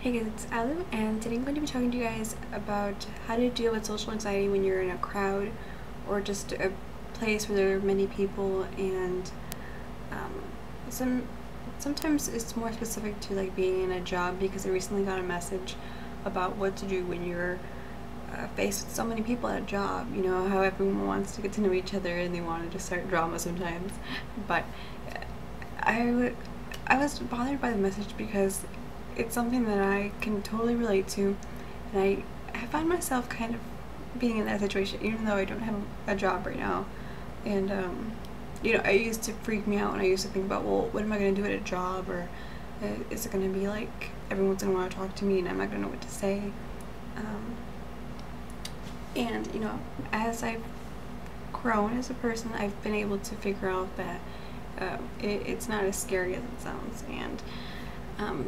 Hey guys, it's Alu, and today I'm going to be talking to you guys about how to deal with social anxiety when you're in a crowd or just a place where there are many people, and um, sometimes it's more specific to like being in a job, because I recently got a message about what to do when you're faced with so many people at a job. You know how everyone wants to get to know each other and they want to just start drama sometimes, but I was bothered by the message because it's something that I can totally relate to, and I find myself kind of being in that situation even though I don't have a job right now. And you know, it used to freak me out when I used to think about, well, what am I going to do at a job, or is it going to be like everyone's going to want to talk to me and I'm not going to know what to say. And you know, as I've grown as a person, I've been able to figure out that it's not as scary as it sounds. And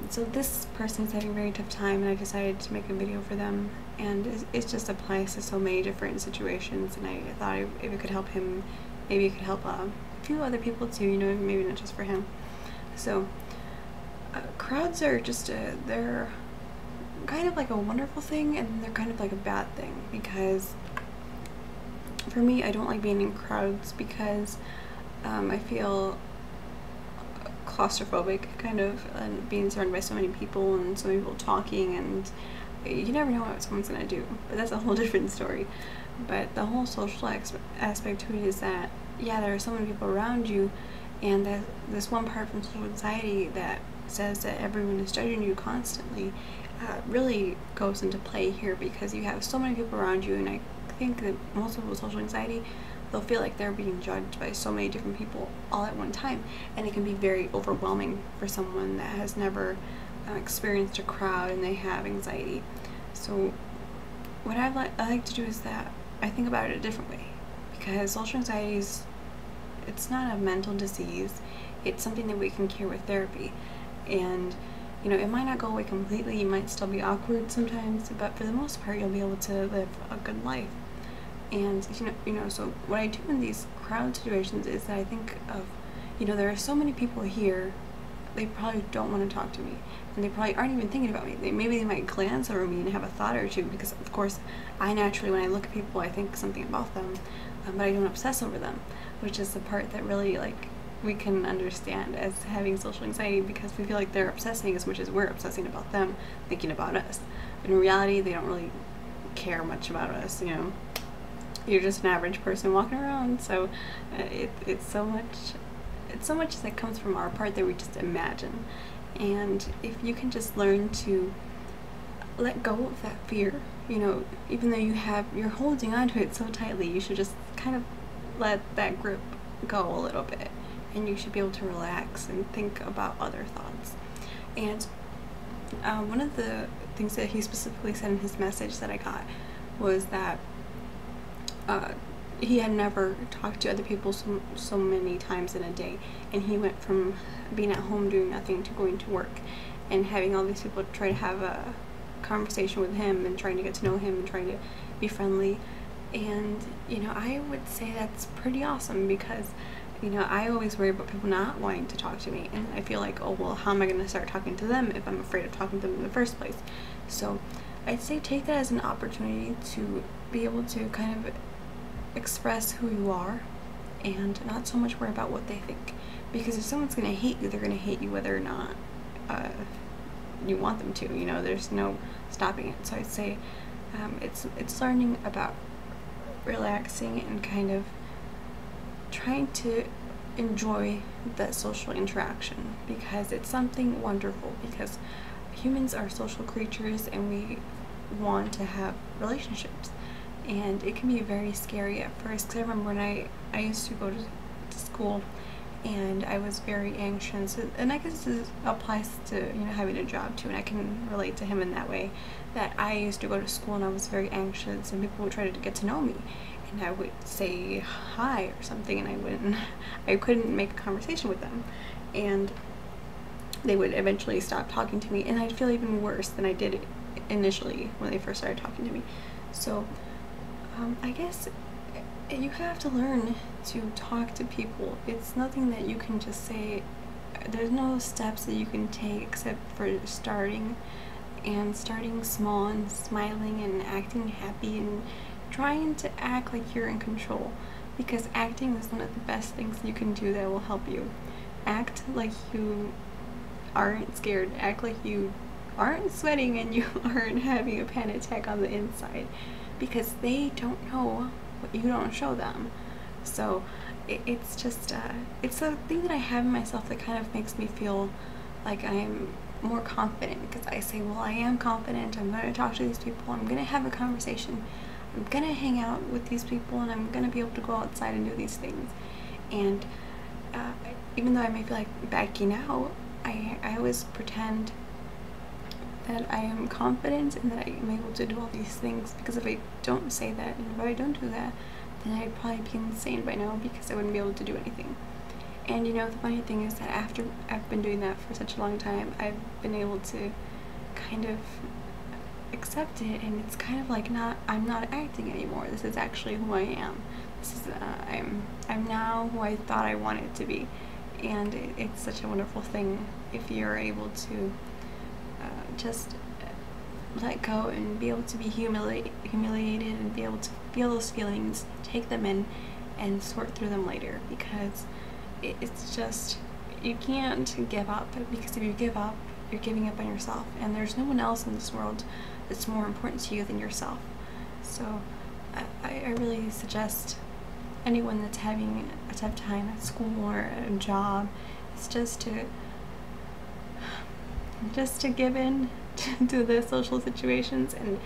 so this person is having a very tough time, and I decided to make a video for them, and it just applies to so many different situations, and I thought if it could help him, maybe it could help a few other people too, you know, maybe not just for him. So crowds are just they're kind of like a wonderful thing, and they're kind of like a bad thing, because for me, I don't like being in crowds because I feel claustrophobic, kind of, and being surrounded by so many people and so many people talking, and you never know what someone's gonna do. But that's a whole different story. But the whole social aspect to it is that, yeah, there are so many people around you, and this one part from social anxiety that says that everyone is judging you constantly really goes into play here, because you have so many people around you, and I think that most people with social anxiety, they'll feel like they're being judged by so many different people all at one time, and it can be very overwhelming for someone that has never experienced a crowd and they have anxiety. So what I like to do is that I think about it a different way, because social anxiety it's not a mental disease. It's something that we can cure with therapy, and you know, it might not go away completely. You might still be awkward sometimes, but for the most part, you'll be able to live a good life. And you know, so what I do in these crowd situations is that I think of, you know, there are so many people here, they probably don't want to talk to me, and they probably aren't even thinking about me. Maybe they might glance over me and have a thought or two, because of course I naturally, when I look at people, I think something about them, but I don't obsess over them, which is the part that really, like, we can understand as having social anxiety, because we feel like they're obsessing as much as we're obsessing about them, thinking about us. But in reality, they don't really care much about us, you know. You're just an average person walking around, so it's so much that comes from our part that we just imagine. And if you can just learn to let go of that fear, you know, even though you're holding on to it so tightly, you should just kind of let that grip go a little bit, and you should be able to relax and think about other thoughts. And one of the things that he specifically said in his message that I got was that he had never talked to other people so many times in a day, and he went from being at home doing nothing to going to work and having all these people try to have a conversation with him and trying to get to know him and trying to be friendly. And you know, I would say that's pretty awesome, because you know, I always worry about people not wanting to talk to me, and I feel like, oh well, how am I going to start talking to them if I'm afraid of talking to them in the first place? So I'd say take that as an opportunity to be able to kind of express who you are, and not so much worry about what they think, because if someone's going to hate you, they're going to hate you whether or not you want them to, you know. There's no stopping it. So I'd say it's learning about relaxing and kind of trying to enjoy that social interaction, because it's something wonderful, because humans are social creatures and we want to have relationships. And it can be very scary at first, because I remember when I used to go to school, and I was very anxious, and I guess this applies to, you know, having a job too, and I can relate to him in that way, that I used to go to school and I was very anxious, and people would try to get to know me, and I would say hi or something, and I couldn't make a conversation with them, and they would eventually stop talking to me, and I'd feel even worse than I did initially when they first started talking to me. So I guess you have to learn to talk to people. It's nothing that you can just say. There's no steps that you can take except for starting, and starting small and smiling and acting happy and trying to act like you're in control, because acting is one of the best things you can do that will help you. Act like you aren't scared, act like you aren't sweating and you aren't having a panic attack on the inside, because they don't know what you don't show them. So it's just it's a thing that I have in myself that kind of makes me feel like I'm more confident, because I say, well, I am confident, I'm going to talk to these people, I'm going to have a conversation, I'm going to hang out with these people, and I'm going to be able to go outside and do these things. And even though I may feel like backing out, I always pretend that I am confident and that I am able to do all these things, because if I don't say that and if I don't do that, then I'd probably be insane by now, because I wouldn't be able to do anything. And you know, the funny thing is that after I've been doing that for such a long time, I've been able to kind of accept it, and it's kind of like I'm not acting anymore. This is actually who I am. This is I'm now who I thought I wanted to be, and it's such a wonderful thing if you're able to just let go and be able to be humiliated and be able to feel those feelings, take them in, and sort through them later, because it's just, you can't give up, because if you give up, you're giving up on yourself, and there's no one else in this world that's more important to you than yourself. So I really suggest anyone that's having a tough time at school or at a job is just to give in to the social situations and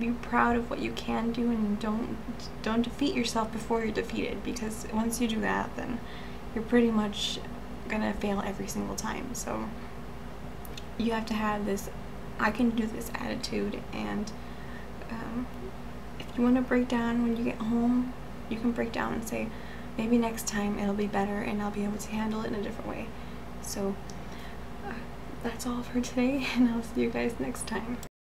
be proud of what you can do, and don't defeat yourself before you're defeated, because once you do that, then you're pretty much gonna fail every single time. So you have to have this I can do this attitude, and if you want to break down when you get home, you can break down and say, maybe next time it'll be better and I'll be able to handle it in a different way. So that's all for today, and I'll see you guys next time.